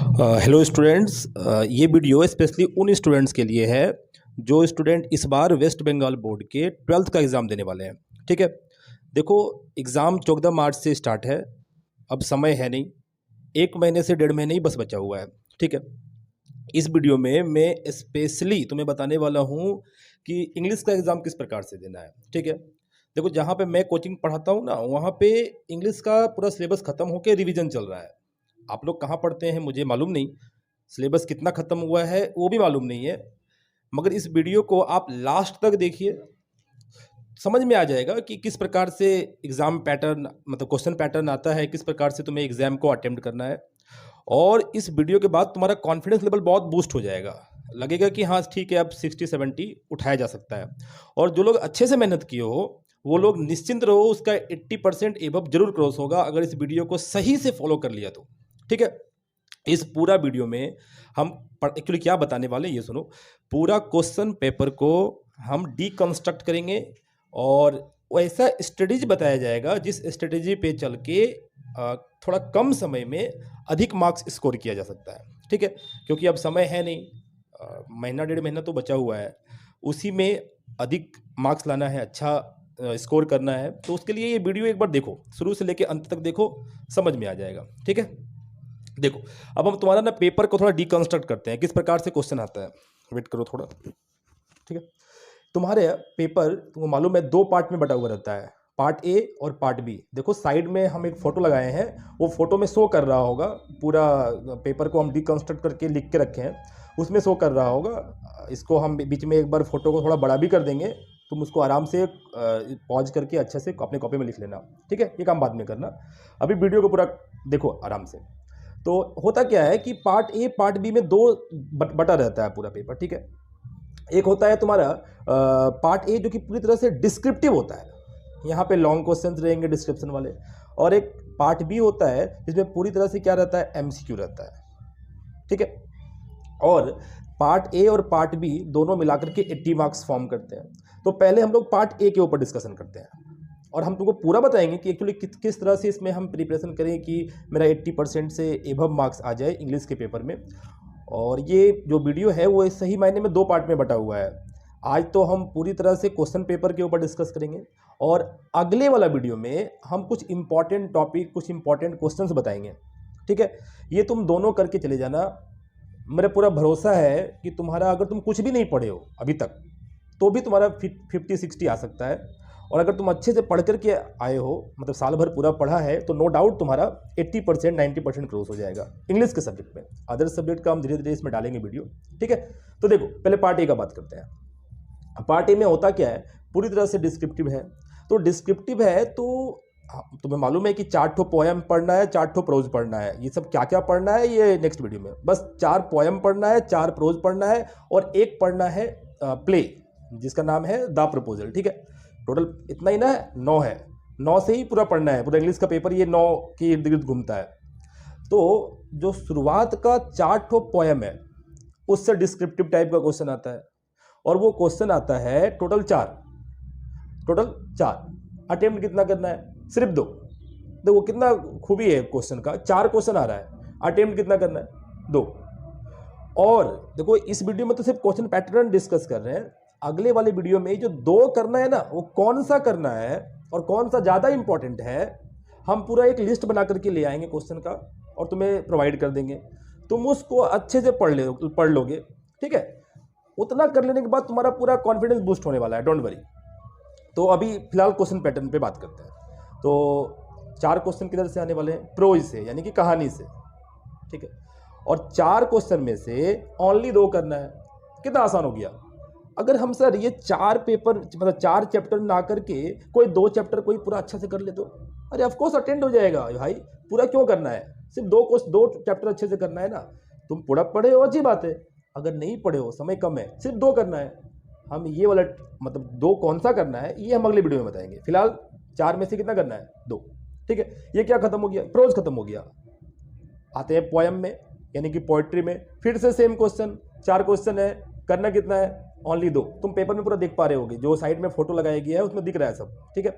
Hello students. ये video specially उन students के लिए है जो स्टूडेंट इस बार वेस्ट बंगाल बोर्ड के 12th का एग्ज़ाम देने वाले हैं। ठीक है, देखो एग्ज़ाम 14 मार्च से स्टार्ट है। अब समय है नहीं, 1 महीने से 1.5 महीने ही बस बचा हुआ है। ठीक है, इस वीडियो में मैं स्पेशली तुम्हें बताने वाला हूँ कि इंग्लिश का एग्ज़ाम किस प्रकार से देना है। ठीक है, देखो जहाँ पे मैं कोचिंग पढ़ाता हूँ ना, वहाँ पे इंग्लिश का पूरा सिलेबस ख़त्म होकर रिवीजन चल रहा है। आप लोग कहाँ पढ़ते हैं मुझे मालूम नहीं, सिलेबस कितना ख़त्म हुआ है वो भी मालूम नहीं है, मगर इस वीडियो को आप लास्ट तक देखिए, समझ में आ जाएगा कि किस प्रकार से एग्ज़ाम पैटर्न मतलब क्वेश्चन पैटर्न आता है, किस प्रकार से तुम्हें एग्ज़ाम को अटेम्प्ट करना है। और इस वीडियो के बाद तुम्हारा कॉन्फिडेंस लेवल बहुत बूस्ट हो जाएगा, लगेगा कि हाँ ठीक है अब 60-70 उठाया जा सकता है। और जो लोग अच्छे से मेहनत किए हो वो लोग निश्चिंत रहो, उसका 80% एबव जरूर क्रॉस होगा अगर इस वीडियो को सही से फॉलो कर लिया तो। ठीक है, इस पूरा वीडियो में हम एक्चुअली क्या बताने वाले हैं ये सुनो। पूरा क्वेश्चन पेपर को हम डीकंस्ट्रक्ट करेंगे और ऐसा स्ट्रेटेजी बताया जाएगा जिस स्ट्रेटेजी पे चल के थोड़ा कम समय में अधिक मार्क्स स्कोर किया जा सकता है। ठीक है, क्योंकि अब समय है नहीं, महीना 1.5 महीना तो बचा हुआ है, उसी में अधिक मार्क्स लाना है, अच्छा स्कोर करना है। तो उसके लिए ये वीडियो एक बार देखो, शुरू से लेकर अंत तक देखो, समझ में आ जाएगा। ठीक है, देखो अब हम तुम्हारा ना पेपर को थोड़ा डीकंस्ट्रक्ट करते हैं, किस प्रकार से क्वेश्चन आता है। वेट करो थोड़ा। ठीक है, तुम्हारे पेपर तुमको मालूम है 2 पार्ट में बटा हुआ रहता है, पार्ट ए और पार्ट बी। देखो साइड में हम एक फ़ोटो लगाए हैं, वो फोटो में शो कर रहा होगा, पूरा पेपर को हम डीकंस्ट्रक्ट करके लिख के रखे हैं, उसमें शो कर रहा होगा। इसको हम बीच में एक बार फोटो को थोड़ा बड़ा भी कर देंगे, तुम उसको आराम से पॉज करके अच्छे से अपने कॉपी में लिख लेना। ठीक है, ये काम बाद में करना, अभी वीडियो को पूरा देखो आराम से। तो होता क्या है कि पार्ट ए पार्ट बी में 2 बटा रहता है पूरा पेपर। ठीक है, एक होता है तुम्हारा पार्ट ए जो कि पूरी तरह से डिस्क्रिप्टिव होता है, यहाँ पे लॉन्ग क्वेश्चंस रहेंगे डिस्क्रिप्शन वाले, और एक पार्ट बी होता है जिसमें पूरी तरह से क्या रहता है, एमसीक्यू रहता है। ठीक है, और पार्ट ए और पार्ट बी दोनों मिलाकर के 80 मार्क्स फॉर्म करते हैं। तो पहले हम लोग पार्ट ए के ऊपर डिस्कशन करते हैं और हम तुमको पूरा बताएंगे कि एक्चुअली किस तरह से इसमें हम प्रिपरेशन करें कि मेरा 80% से एबव मार्क्स आ जाए इंग्लिश के पेपर में। और ये जो वीडियो है वो सही मायने में 2 पार्ट में बटा हुआ है। आज तो हम पूरी तरह से क्वेश्चन पेपर के ऊपर डिस्कस करेंगे और अगले वाला वीडियो में हम कुछ इंपॉर्टेंट टॉपिक, कुछ इंपॉर्टेंट क्वेश्चंस बताएंगे। ठीक है, ये तुम दोनों करके चले जाना, मेरा पूरा भरोसा है कि तुम्हारा अगर तुम कुछ भी नहीं पढ़े हो अभी तक तो भी तुम्हारा 50-60 आ सकता है। और अगर तुम अच्छे से पढ़ करके आए हो, मतलब साल भर पूरा पढ़ा है, तो नो डाउट तुम्हारा 80% 90% क्रॉस हो जाएगा इंग्लिश के सब्जेक्ट में। अदर सब्जेक्ट का हम धीरे धीरे इसमें डालेंगे वीडियो। ठीक है, तो देखो पहले पार्ट ए का बात करते हैं। पार्ट ए में होता क्या है, पूरी तरह से डिस्क्रिप्टिव है। तो डिस्क्रिप्टिव है तो तुम्हें मालूम है कि 4 ठो पोएम पढ़ना है, 4 ठो प्रोज पढ़ना है। ये सब क्या क्या पढ़ना है ये नेक्स्ट वीडियो में, बस 4 पोएम पढ़ना है, 4 प्रोज पढ़ना है और एक पढ़ना है प्ले जिसका नाम है द प्रपोजल। ठीक है, टोटल इतना ही ना है, 9 है, 9 से ही पूरा पढ़ना है। पूरा इंग्लिश का पेपर ये 9 के इर्द गिर्द घूमता है। तो जो शुरुआत का 4 ठो पोएम है उससे डिस्क्रिप्टिव टाइप का क्वेश्चन आता है, और वो क्वेश्चन आता है टोटल 4। अटेम्प्ट कितना करना है, सिर्फ 2। देखो कितना खूबी है क्वेश्चन का, 4 क्वेश्चन आ रहा है, अटेम्प्ट कितना करना है, 2। और देखो इस वीडियो में तो सिर्फ क्वेश्चन पैटर्न डिस्कस कर रहे हैं, अगले वाले वीडियो में जो 2 करना है ना, वो कौन सा करना है और कौन सा ज़्यादा इंपॉर्टेंट है, हम पूरा एक लिस्ट बना करके ले आएंगे क्वेश्चन का और तुम्हें प्रोवाइड कर देंगे। तुम उसको अच्छे से पढ़ लोगे। ठीक है, उतना कर लेने के बाद तुम्हारा पूरा कॉन्फिडेंस बूस्ट होने वाला है, डोंट वरी। तो अभी फिलहाल क्वेश्चन पैटर्न पे बात करते हैं। तो 4 क्वेश्चन किधर से आने वाले हैं, प्रोज से, यानी कि कहानी से। ठीक है, और 4 क्वेश्चन में से ओनली 2 करना है। कितना आसान हो गया। अगर हम सर ये 4 पेपर मतलब 4 चैप्टर ना करके कोई 2 चैप्टर कोई पूरा अच्छा से कर ले तो अरे ऑफकोर्स अटेंड हो जाएगा भाई। पूरा क्यों करना है, सिर्फ 2 चैप्टर अच्छे से करना है ना। तुम पूरा पढ़े हो अच्छी बात है, अगर नहीं पढ़े हो समय कम है, सिर्फ 2 करना है। हम ये वाला मतलब 2 कौन सा करना है ये हम अगले वीडियो में बताएंगे। फिलहाल 4 में से कितना करना है, 2। ठीक है, ये क्या खत्म हो गया, प्रोज खत्म हो गया। आते हैं पोएम में, यानी कि पोएट्री में। फिर से सेम क्वेश्चन, 4 क्वेश्चन है, करना कितना है, ओनली 2। तुम पेपर में पूरा देख पा रहे होगे, जो साइड में फोटो लगाया गया है उसमें दिख रहा है सब। ठीक है,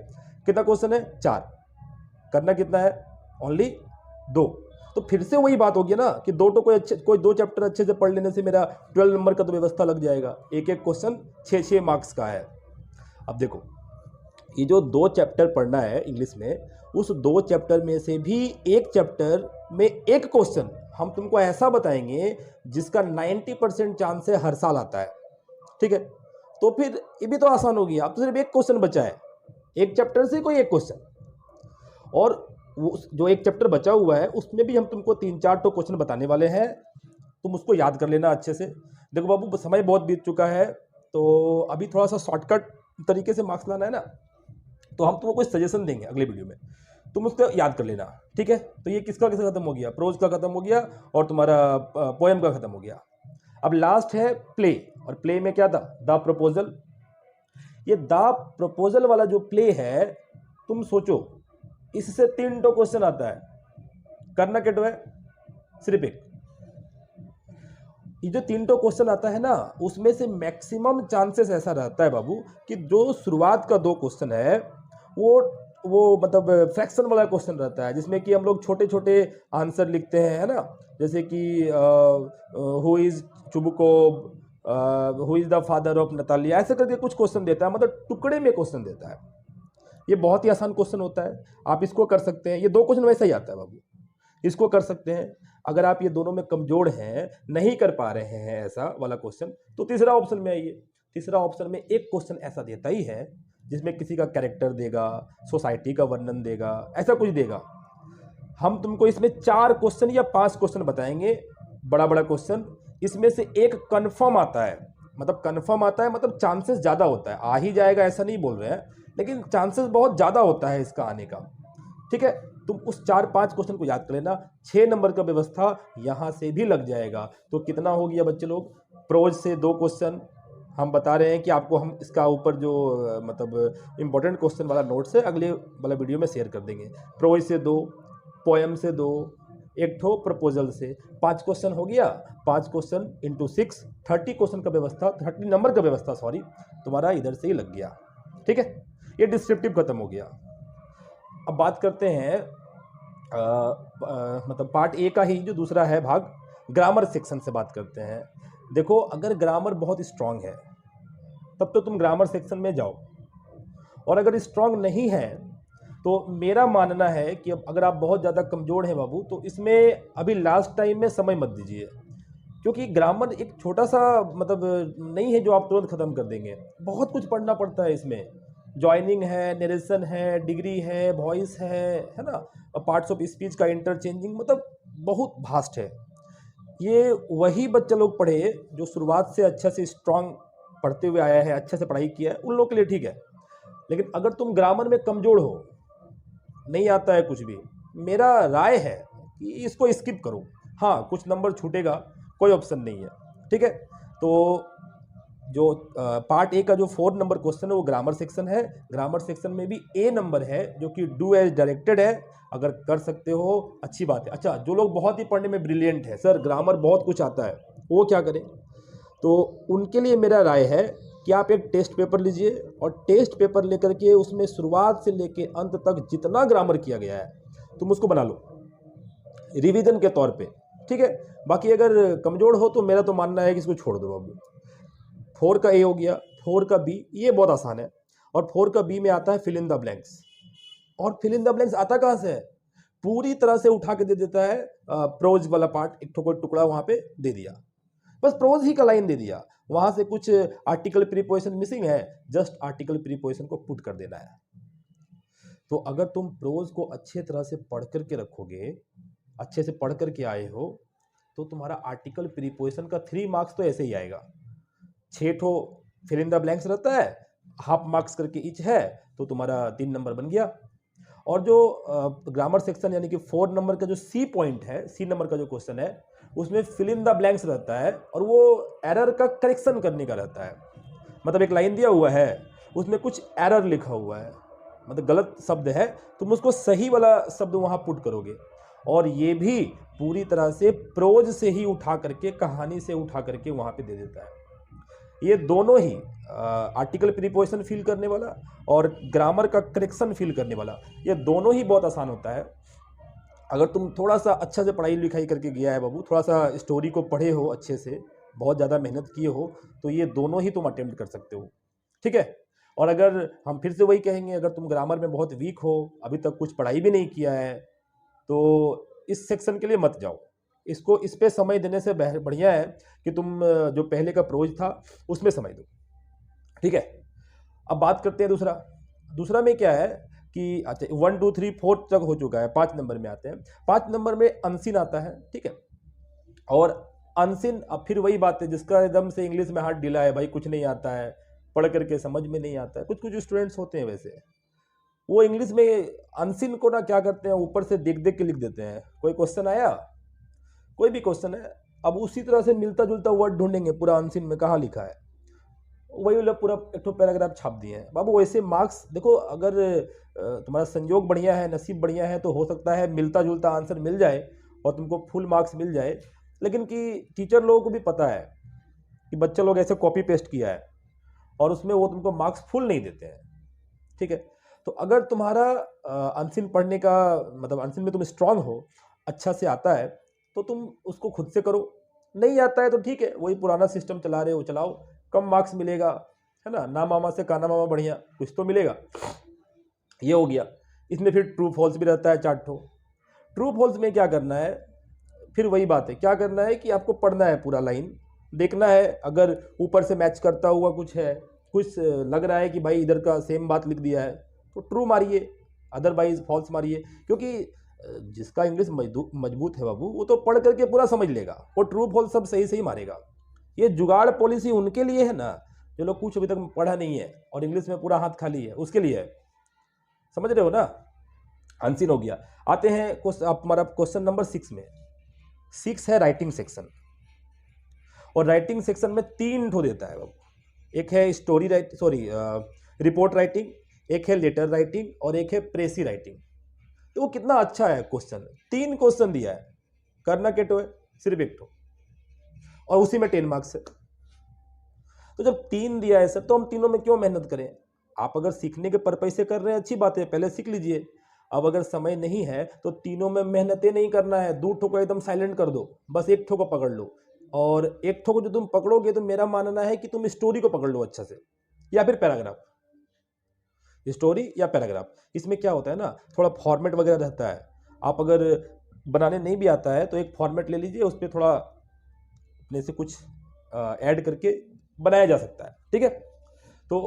कितना क्वेश्चन है, 4, करना कितना है, ओनली 2। तो फिर से वही बात होगी ना कि कोई दो चैप्टर अच्छे से पढ़ लेने से मेरा 12 नंबर का तो व्यवस्था लग जाएगा। एक एक क्वेश्चन 6-6 मार्क्स का है। अब देखो, ये जो 2 चैप्टर पढ़ना है इंग्लिश में, उस 2 चैप्टर में से भी एक चैप्टर में एक क्वेश्चन हम तुमको ऐसा बताएंगे जिसका 90% चांस है हर साल आता है। ठीक है, तो फिर ये भी तो आसान होगी। अब तो सिर्फ एक क्वेश्चन बचा है, एक चैप्टर से कोई एक क्वेश्चन, और वो जो एक चैप्टर बचा हुआ है उसमें भी हम तुमको 3-4 तो क्वेश्चन बताने वाले हैं। तुम उसको याद कर लेना अच्छे से। देखो बाबू, समय बहुत बीत चुका है, तो अभी थोड़ा सा शॉर्टकट तरीके से मार्क्स लाना है ना, तो हम तुमको कुछ सजेशन देंगे अगले वीडियो में, तुम उसको याद कर लेना। ठीक है, तो ये किसका खत्म हो गया? प्रोज का खत्म हो गया और तुम्हारा पोएम का खत्म हो गया। अब लास्ट है प्ले, और प्ले में क्या था? The proposal. ये द प्रपोजल वाला जो प्ले है, तुम सोचो, इससे 3 तो क्वेश्चन आता है, करना क्या है? सिर्फ एक। ये जो 3 तो क्वेश्चन आता है ना, उसमें से मैक्सिमम चांसेस ऐसा रहता है बाबू कि जो शुरुआत का 2 क्वेश्चन है वो मतलब फ्रैक्शन वाला क्वेश्चन रहता है, जिसमें कि हम लोग छोटे छोटे आंसर लिखते हैं, है ना, जैसे कि who is Chubukov, who is the father of Natalia, ऐसे करके कुछ क्वेश्चन देता है, मतलब टुकड़े में क्वेश्चन देता है। ये बहुत ही आसान क्वेश्चन होता है, आप इसको कर सकते हैं। ये 2 क्वेश्चन वैसा ही आता है बाबू, इसको कर सकते हैं। अगर आप ये दोनों में कमजोर हैं, नहीं कर पा रहे हैं ऐसा वाला क्वेश्चन, तो तीसरा ऑप्शन में आइए। तीसरा ऑप्शन में एक क्वेश्चन ऐसा देता ही है जिसमें किसी का कैरेक्टर देगा, सोसाइटी का वर्णन देगा, ऐसा कुछ देगा। हम तुमको इसमें 4 क्वेश्चन या 5 क्वेश्चन बताएंगे, बड़ा बड़ा क्वेश्चन। इसमें से एक कन्फर्म आता है, मतलब कन्फर्म आता है मतलब चांसेस ज़्यादा होता है, आ ही जाएगा ऐसा नहीं बोल रहे हैं, लेकिन चांसेस बहुत ज़्यादा होता है इसका आने का। ठीक है, तुम उस 4-5 क्वेश्चन को याद कर लेना। 6 नंबर का व्यवस्था यहाँ से भी लग जाएगा। तो कितना हो गया बच्चे लोग? प्रोज से 2 क्वेश्चन हम बता रहे हैं कि आपको हम इसका ऊपर जो मतलब इम्पोर्टेंट क्वेश्चन वाला नोट्स है अगले वाला वीडियो में शेयर कर देंगे। प्रोज से 2, पोएम से 2, एक ठो प्रपोजल से 5 क्वेश्चन हो गया। 5 क्वेश्चन इंटू 6, 30 क्वेश्चन का व्यवस्था, 30 नंबर का व्यवस्था सॉरी, तुम्हारा इधर से ही लग गया। ठीक है, ये डिस्क्रिप्टिव खत्म हो गया। अब बात करते हैं मतलब पार्ट ए का ही जो दूसरा है भाग, ग्रामर सेक्शन से बात करते हैं। देखो, अगर ग्रामर बहुत स्ट्रांग है तब तो तुम ग्रामर सेक्शन में जाओ, और अगर स्ट्रांग नहीं है तो मेरा मानना है कि अब अगर आप बहुत ज़्यादा कमज़ोर हैं बाबू, तो इसमें अभी लास्ट टाइम में समय मत दीजिए, क्योंकि ग्रामर एक छोटा सा मतलब नहीं है जो आप तुरंत ख़त्म कर देंगे। बहुत कुछ पढ़ना पड़ता है इसमें, जॉइनिंग है, नरेशन है, डिग्री है, वॉइस है ना, पार्ट्स ऑफ स्पीच का इंटरचेंजिंग, मतलब बहुत भास्ट है। ये वही बच्चे लोग पढ़े जो शुरुआत से अच्छे से स्ट्रांग पढ़ते हुए आया है, अच्छे से पढ़ाई किया है, उन लोग के लिए ठीक है। लेकिन अगर तुम ग्रामर में कमज़ोर हो, नहीं आता है कुछ भी, मेरा राय है कि इसको स्किप करो। हाँ, कुछ नंबर छूटेगा, कोई ऑप्शन नहीं है। ठीक है, तो जो पार्ट ए का जो 4 नंबर क्वेश्चन है वो ग्रामर सेक्शन है। ग्रामर सेक्शन में भी ए नंबर है जो कि डू एज डायरेक्टेड है। अगर कर सकते हो अच्छी बात है। अच्छा, जो लोग बहुत ही पढ़ने में ब्रिलियंट है, सर ग्रामर बहुत कुछ आता है, वो क्या करें? तो उनके लिए मेरा राय है कि आप एक टेस्ट पेपर लीजिए, और टेस्ट पेपर लेकर के उसमें शुरुआत से लेके अंत तक जितना ग्रामर किया गया है तुम उसको बना लो रिवीजन के तौर पे। ठीक है, बाकी अगर कमज़ोर हो तो मेरा तो मानना है कि इसको छोड़ दो बाबू। 4 का ए हो गया, 4 का बी, ये बहुत आसान है। और 4 का बी में आता है फिल इन द ब्लैंक्स। और फिल इन द ब्लैंक्स आता कहाँ से है? पूरी तरह से उठा के दे देता है प्रोज वाला पार्ट, एक कोई टुकड़ा वहाँ पे दे दिया, बस प्रोज ही का लाइन दे दिया। वहाँ से कुछ आर्टिकल प्रीपोजिशन मिसिंग है, जस्ट आर्टिकल प्रीपोजिशन को पुट कर देना है। तो अगर तुम प्रोज को अच्छे तरह से पढ़ करके रखोगे, अच्छे से पढ़ करके आए हो, तो तुम्हारा आर्टिकल प्रीपोजिशन का 3 मार्क्स तो ऐसे ही आएगा। 6 ठो फिल इन द ब्लैंक्स रहता है, हाफ मार्क्स करके ईच है, तो तुम्हारा 3 नंबर बन गया। और जो ग्रामर सेक्शन यानी कि 4 नंबर का जो सी पॉइंट है, सी नंबर का जो क्वेश्चन है, उसमें फिल इन द ब्लैंक्स रहता है, और वो एरर का करेक्शन करने का रहता है। मतलब एक लाइन दिया हुआ है, उसमें कुछ एरर लिखा हुआ है, मतलब गलत शब्द है, तुम उसको सही वाला शब्द वहाँ पुट करोगे। और ये भी पूरी तरह से प्रोज से ही उठा करके, कहानी से उठा करके वहाँ पे दे देता है। ये दोनों ही आर्टिकल प्रीपोजिशन फिल करने वाला और ग्रामर का करेक्शन फिल करने वाला, ये दोनों ही बहुत आसान होता है। अगर तुम थोड़ा सा अच्छा से पढ़ाई लिखाई करके गया है बाबू, थोड़ा सा स्टोरी को पढ़े हो अच्छे से, बहुत ज़्यादा मेहनत किए हो, तो ये दोनों ही तुम अटेम्प्ट कर सकते हो, ठीक है। और अगर हम फिर से वही कहेंगे, अगर तुम ग्रामर में बहुत वीक हो, अभी तक कुछ पढ़ाई भी नहीं किया है, तो इस सेक्शन के लिए मत जाओ। इसको इस पे समय देने से बढ़िया है कि तुम जो पहले का प्रोज था उसमें समय दो, ठीक है। अब बात करते हैं दूसरा। दूसरा में क्या है कि अच्छा 1 2 3 4 तक हो चुका है, 5 नंबर में आते हैं। 5 नंबर में अनसिन आता है, ठीक है। और अनसिन, अब फिर वही बात है, जिसका एकदम से इंग्लिश में हाथ ढीला है, भाई कुछ नहीं आता है, पढ़ करके समझ में नहीं आता है। कुछ कुछ स्टूडेंट्स होते हैं वैसे, वो इंग्लिश में अनसिन को ना क्या करते हैं, ऊपर से देख देख के लिख देते हैं। कोई क्वेश्चन आया, कोई भी क्वेश्चन है, अब उसी तरह से मिलता जुलता वर्ड ढूंढेंगे पूरा अनसिन में कहाँ लिखा है, वही वाला पूरा एक तो पैराग्राफ छाप दिए हैं बाबू। वैसे मार्क्स देखो, अगर तुम्हारा संयोग बढ़िया है, नसीब बढ़िया है, तो हो सकता है मिलता जुलता आंसर मिल जाए और तुमको फुल मार्क्स मिल जाए। लेकिन कि टीचर लोगों को भी पता है कि बच्चे लोग ऐसे कॉपी पेस्ट किया है और उसमें वो तुमको मार्क्स फुल नहीं देते हैं, ठीक है। तो अगर तुम्हारा अनसिन पढ़ने का मतलब अनसिन में तुम स्ट्रांग हो, अच्छा से आता है, तो तुम उसको खुद से करो। नहीं आता है तो ठीक है, वही पुराना सिस्टम चला रहे हो चलाओ, कम मार्क्स मिलेगा, है ना मामा से काना मामा बढ़िया, कुछ तो मिलेगा। ये हो गया। इसमें फिर ट्रू फॉल्स भी रहता है 4 ठो। ट्रू फॉल्स में क्या करना है, फिर वही बात है, क्या करना है कि आपको पढ़ना है पूरा लाइन, देखना है अगर ऊपर से मैच करता हुआ कुछ है, कुछ लग रहा है कि भाई इधर का सेम बात लिख दिया है, तो ट्रू मारिए, अदरवाइज फॉल्स मारिए। क्योंकि जिसका इंग्लिश मजबूत है बाबू, वो तो पढ़ करके पूरा समझ लेगा, वो ट्रू फॉल्स सब सही सही मारेगा। ये जुगाड़ पॉलिसी उनके लिए है ना, जो लोग कुछ अभी तक पढ़ा नहीं है और इंग्लिश में पूरा हाथ खाली है, उसके लिए है। समझ रहे हो ना। अनसिन हो गया। आते हैं हमारा क्वेश्चन नंबर 6 में। 6 है राइटिंग सेक्शन, और राइटिंग सेक्शन में 3 ठो देता है बाबू। एक है स्टोरी रिपोर्ट राइटिंग, एक है लेटर राइटिंग, और एक है प्रेसी राइटिंग। तो वो कितना अच्छा है क्वेश्चन, 3 क्वेश्चन दिया है, करना क्या है, सिर्फ एक ठो, और उसी में 10 मार्क्स है। तो जब 3 दिया है सर, तो हम तीनों में क्यों मेहनत करें। आप अगर सीखने के पर्पज से कर रहे हैं, अच्छी बात है, पहले सीख लीजिए। अब अगर समय नहीं है तो तीनों में मेहनतें नहीं करना है, 2 ठो को एकदम साइलेंट कर दो, बस 1 ठो को पकड़ लो। और 1 ठो को जो तुम पकड़ोगे, तो मेरा मानना है कि तुम स्टोरी को पकड़ लो अच्छा से, या फिर पैराग्राफ, स्टोरी या पैराग्राफ। इसमें क्या होता है ना, थोड़ा फॉर्मेट वगैरह रहता है। आप अगर बनाने नहीं भी आता है तो एक फॉर्मेट ले लीजिए, उस पर थोड़ा अपने से कुछ ऐड करके बनाया जा सकता है, ठीक है। तो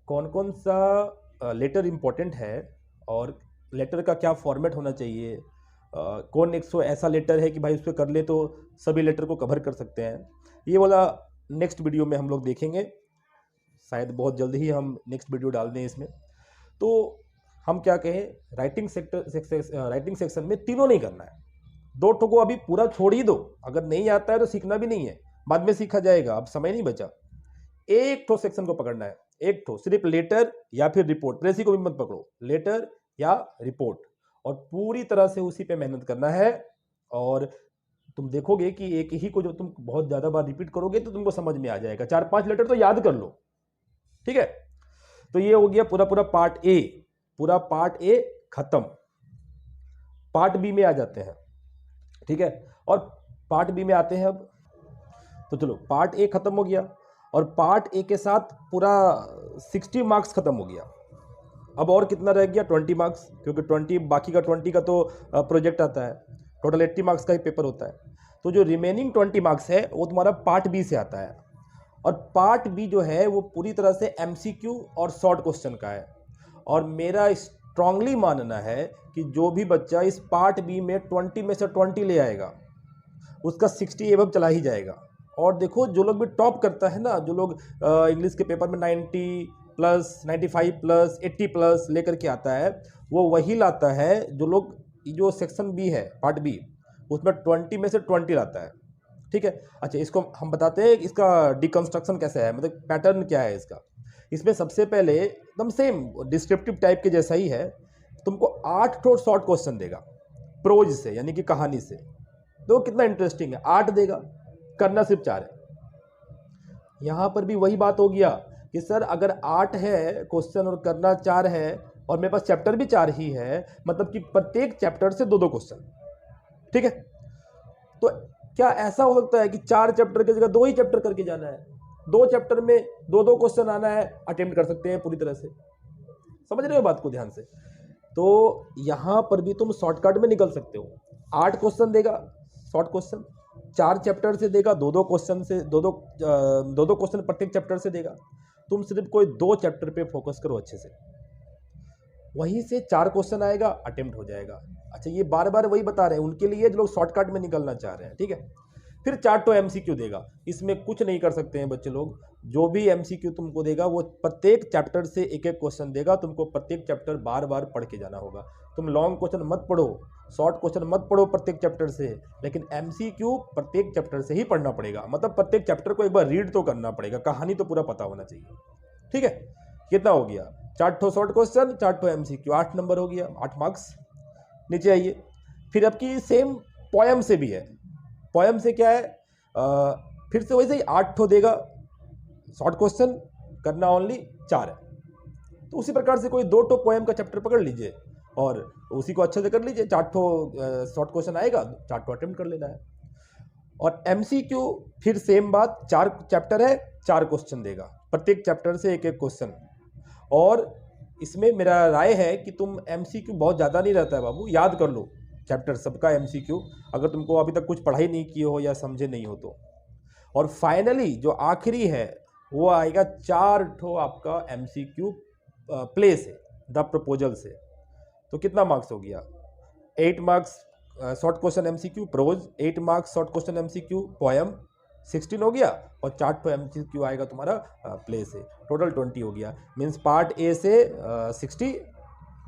कौन कौन सा लेटर इंपॉर्टेंट है, और लेटर का क्या फॉर्मेट होना चाहिए, कौन एक सौ ऐसा लेटर है कि भाई उस पर कर ले तो सभी लेटर को कवर कर सकते हैं, ये वाला नेक्स्ट वीडियो में हम लोग देखेंगे। शायद बहुत जल्द ही हम नेक्स्ट वीडियो डाल दें इसमें। तो हम क्या कहें, राइटिंग सेक्शन में तीनों नहीं करना है, 2 ठो को अभी पूरा छोड़ ही दो। अगर नहीं आता है तो सीखना भी नहीं है, बाद में सीखा जाएगा, अब समय नहीं बचा। 1 ठो सेक्शन को पकड़ना है, 1 ठो, सिर्फ लेटर या फिर रिपोर्ट, प्रेसी को भी मत पकड़ो, लेटर या रिपोर्ट, और पूरी तरह से उसी पे मेहनत करना है। और तुम देखोगे कि एक ही को जब तुम बहुत ज्यादा बार रिपीट करोगे तो तुमको समझ में आ जाएगा। 4-5 लेटर तो याद कर लो, ठीक है। तो ये हो गया पूरा पूरा पार्ट ए, पूरा पार्ट ए खत्म। पार्ट बी में आ जाते हैं, ठीक है। और पार्ट बी में आते हैं अब। तो चलो, पार्ट ए खत्म हो गया, और पार्ट ए के साथ पूरा 60 मार्क्स खत्म हो गया। अब और कितना रह गया, 20 मार्क्स, क्योंकि 20 बाकी का 20 का तो प्रोजेक्ट आता है, टोटल 80 मार्क्स का ही पेपर होता है। तो जो रिमेनिंग 20 मार्क्स है वो तुम्हारा पार्ट बी से आता है। और पार्ट बी जो है वो पूरी तरह से एमसीक्यू और शॉर्ट क्वेश्चन का है। और मेरा स्ट्रांगली मानना है कि जो भी बच्चा इस पार्ट बी में 20 में से 20 ले आएगा, उसका 60 एबव चला ही जाएगा। और देखो, जो लोग भी टॉप करता है ना, जो लोग इंग्लिश के पेपर में 90 प्लस 95 प्लस 80 प्लस लेकर के आता है, वो वही लाता है जो लोग, जो सेक्शन बी है पार्ट बी, उसमें 20 में से 20 लाता है, ठीक है। अच्छा, इसको हम बताते हैं इसका डिकंस्ट्रक्शन कैसे है, मतलब पैटर्न क्या है इसका। इसमें सबसे पहले एकदम सेम डिस्क्रिप्टिव टाइप के जैसा ही है, तुमको 8 ठो शॉर्ट क्वेश्चन देगा प्रोज से, यानी कि कहानी से। तो कितना इंटरेस्टिंग है, 8 देगा, करना सिर्फ 4 है। यहां पर भी वही बात हो गया कि सर अगर 8 है क्वेश्चन और करना 4 है, और मेरे पास चैप्टर भी 4 ही है, मतलब कि प्रत्येक चैप्टर से 2-2 क्वेश्चन, ठीक है। तो क्या ऐसा हो सकता है कि 4 चैप्टर की जगह 2 ही चैप्टर करके जाना है, 2 चैप्टर में 2-2 क्वेश्चन आना है, अटेम्प्ट कर सकते हैं पूरी तरह से। समझ रहे हो बात को ध्यान से। तो यहां पर भी तुम शॉर्टकट में निकल सकते हो। 8 क्वेश्चन देगा, शॉर्ट क्वेश्चन, 4 चैप्टर से देगा, 2-2 क्वेश्चन से, 2-2 क्वेश्चन प्रत्येक चैप्टर से देगा। तुम सिर्फ कोई 2 चैप्टर पे फोकस करो अच्छे से, वहीं से 4 क्वेश्चन आएगा, अटेम्प्ट हो जाएगा। अच्छा, ये बार बार वही बता रहे हैं उनके लिए जो लोग शॉर्टकट में निकलना चाह रहे हैं, ठीक है। फिर 4 तो एमसीक्यू देगा, इसमें कुछ नहीं कर सकते हैं बच्चे लोग। जो भी एमसीक्यू तुमको देगा वो प्रत्येक चैप्टर से एक एक क्वेश्चन देगा, तुमको प्रत्येक चैप्टर बार बार पढ़ के जाना होगा। तुम लॉन्ग क्वेश्चन मत पढ़ो, शॉर्ट क्वेश्चन मत पढ़ो प्रत्येक चैप्टर से, लेकिन एमसीक्यू प्रत्येक चैप्टर से ही पढ़ना पड़ेगा। मतलब प्रत्येक चैप्टर को एक बार रीड तो करना पड़ेगा, कहानी तो पूरा पता होना चाहिए, ठीक है। कितना हो गया? 4 शॉर्ट क्वेश्चन, 4 एमसीक्यू, 8 नंबर हो गया, 8 मार्क्स। नीचे आइए, फिर आपकी सेम पोयम से भी है। पोयम से क्या है, फिर से वैसे ही 8 देगा, शॉर्ट क्वेश्चन करना ओनली 4 है। तो उसी प्रकार से कोई 2 पोयम का चैप्टर पकड़ लीजिए और उसी को अच्छे से कर लीजिए। 4 शॉर्ट क्वेश्चन आएगा, 4 अटेम्प्ट कर लेना है। और एमसीक्यू फिर सेम बात, 4 चैप्टर है, 4 क्वेश्चन देगा, प्रत्येक चैप्टर से एक एक क्वेश्चन। और इसमें मेरा राय है कि तुम एमसीक्यू बहुत ज़्यादा नहीं रहता है बाबू, याद कर लो चैप्टर सबका एमसीक्यू, अगर तुमको अभी तक कुछ पढ़ाई नहीं की हो या समझे नहीं हो तो। और फाइनली जो आखिरी है वो आएगा 4 आपका एमसीक्यू प्ले से, द प्रपोजल से। तो कितना मार्क्स हो गया? 8 marks short question MCQ prose, 8 marks short question MCQ poem, 16 हो गया। और 4 एमसीक्यू आएगा तुम्हारा प्ले से, टोटल 20 हो गया। मीन्स पार्ट ए से 60,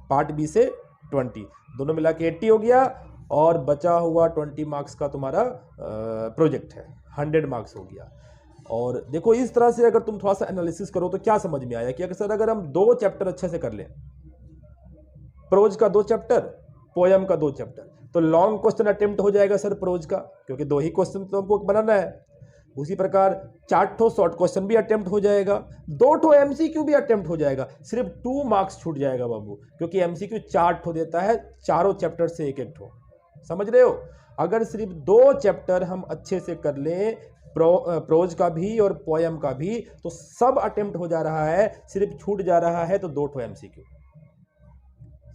पार्ट बी से 20, दोनों मिला के 80 हो गया। और बचा हुआ 20 मार्क्स का तुम्हारा प्रोजेक्ट है, 100 मार्क्स हो गया। और देखो इस तरह से अगर तुम थोड़ा सा एनालिसिस करो तो क्या समझ में आया कि अगर सर अगर हम 2 चैप्टर अच्छे से कर लें, प्रोज का 2 चैप्टर, पोयम का 2 चैप्टर, तो लॉन्ग क्वेश्चन अटेम्प्ट हो जाएगा सर प्रोज का, क्योंकि 2 ही क्वेश्चन तो हमको बनाना है। उसी प्रकार 4 शॉर्ट क्वेश्चन भी अटेम्प्ट हो जाएगा, 2 एमसीक्यू भी अटेम्प्ट हो जाएगा, सिर्फ 2 मार्क्स छूट जाएगा बाबू, क्योंकि एमसीक्यू 4 देता है, चारों चैप्टर से एक एक। समझ रहे हो? अगर सिर्फ 2 चैप्टर हम अच्छे से कर लें, प्रोज का भी और पोयम का भी, तो सब अटेम्प्ट हो जा रहा है, सिर्फ छूट जा रहा है तो 2 एमसीक्यू।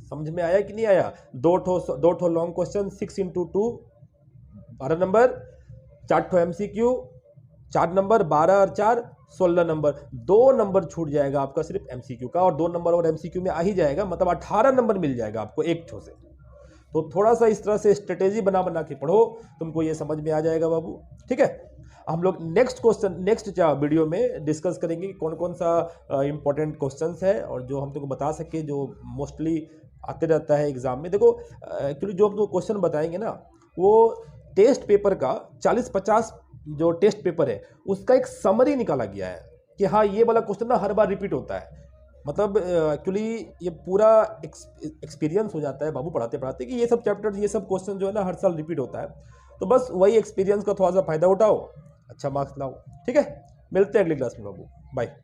समझ में आया कि नहीं आया? 2 long question, 6 × 2 12 number, 4 MCQ 4 number, 12 और 4 16 नंबर, 2 नंबर छूट जाएगा आपका सिर्फ एमसीक्यू का, और 2 नंबर और एमसीक्यू में आ ही जाएगा, मतलब 18 नंबर मिल जाएगा आपको एक ठो से। तो थोड़ा सा इस तरह से स्ट्रेटेजी बना के पढ़ो, तुमको ये समझ में आ जाएगा बाबू, ठीक है। हम लोग नेक्स्ट वीडियो में डिस्कस करेंगे कि कौन कौन सा इंपॉर्टेंट क्वेश्चंस है और जो हम तुमको बता सके, जो मोस्टली आते रहता है एग्जाम में। देखो एक्चुअली जो हम तुमको क्वेश्चन बताएंगे ना, वो टेस्ट पेपर का 40-50 जो टेस्ट पेपर है उसका एक समरी निकाला गया है कि हाँ ये वाला क्वेश्चन ना हर बार रिपीट होता है। मतलब एक्चुअली ये पूरा एक्सपीरियंस हो जाता है बाबू पढ़ाते पढ़ाते कि ये सब चैप्टर, ये सब क्वेश्चन जो है ना हर साल रिपीट होता है। तो बस वही एक्सपीरियंस का थोड़ा सा फायदा उठाओ, अच्छा मार्क्स लाओ, ठीक है। मिलते हैं अगली क्लास में बाबू, बाय।